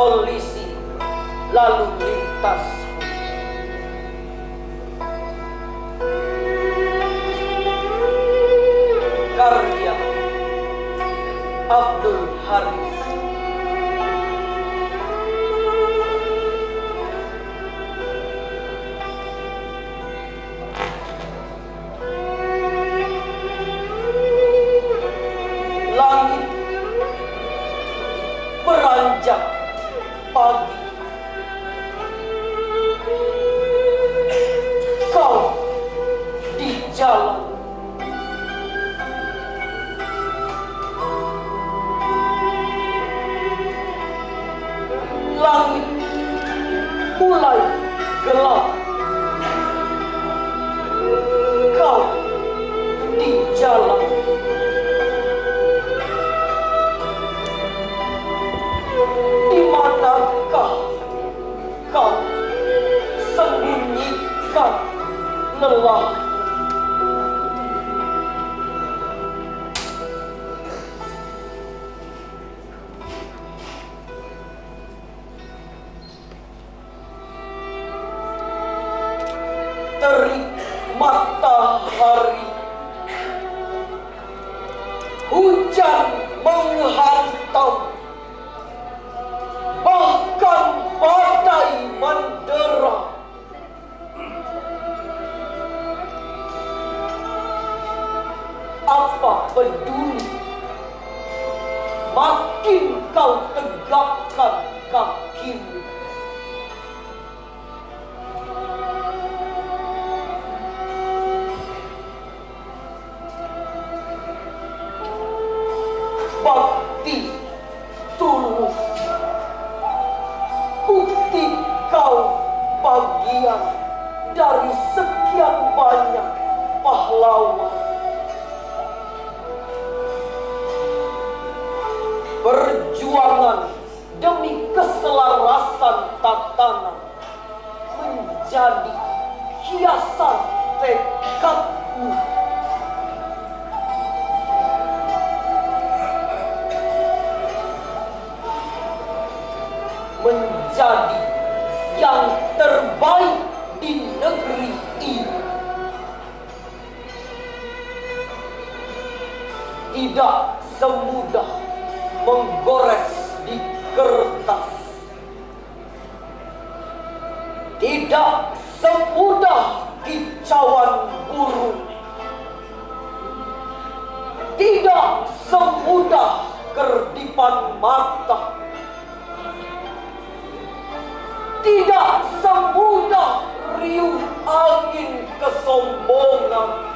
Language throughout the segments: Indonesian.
polisi lalu lintas. Karya Abdul Haris. Langit beranjak pagi, kau di jalan. Langit mulai gelap, kau di jalan. Di manakah kau sembunyikan lelah? Terik matahari, hujan menghantam, bahkan badai mendera. Apa peduli, makin kau tegakkan kakimu. Bakti tulus, bukti kau bagian dari sekian banyak pahlawan. Perjuangan demi keselarasan tatanan menjadi hiasan tekadmu. Menjadi yang terbaik di negeri ini. Tidak semudah menggores di kertas, tidak semudah kicauan burung, tidak semudah kerdipan mata, tidak semudah riuh angin kesombongan.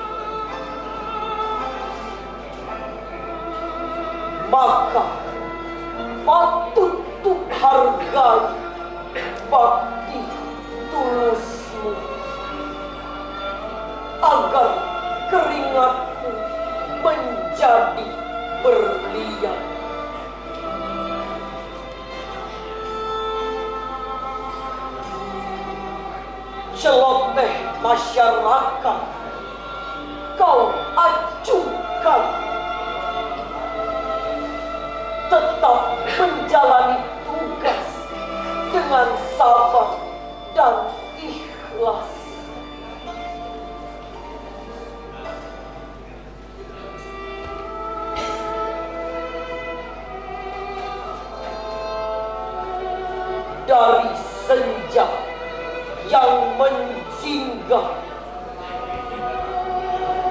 Maka patut untuk hargai bakti tulusmu, agar keringatmu menjadi berlian. Celoteh masyarakat kau acuhkan, tetap menjalani tugas dengan sabar dan ikhlas. Dari senja yang menjinggah,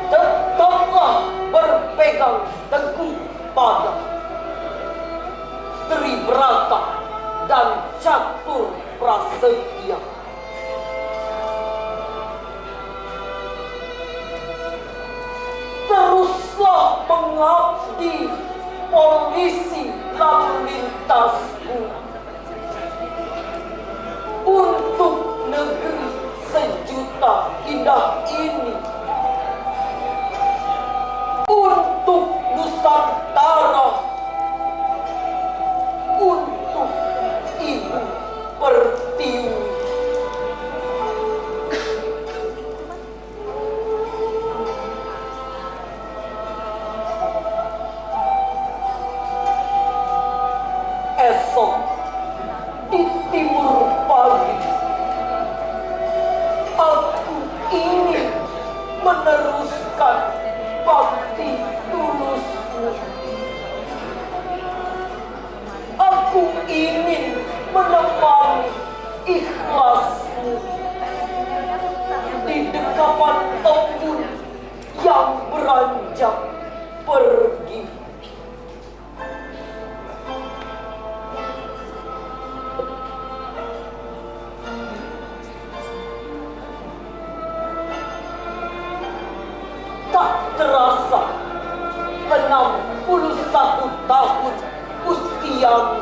tetaplah berpegang teguh pada Tribrata dan Catur Prasetya. Teruslah mengabdi polisi lalu lintasmu untuk negeri sejuta indah ini, untuk Nusantara, untuk Ibu Pertiwi. Esok meneruskan bakti tulusmu. Aku ingin menemani ikhlasmu di dekapan embun yang beranjak pergi. Tak terasa 61 tahun usiamu,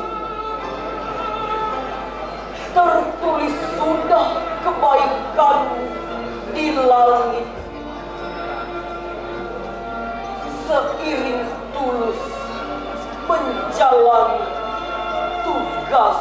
tertulis sudah kebaikanmu di langit. Seiring tulus menjalani tugas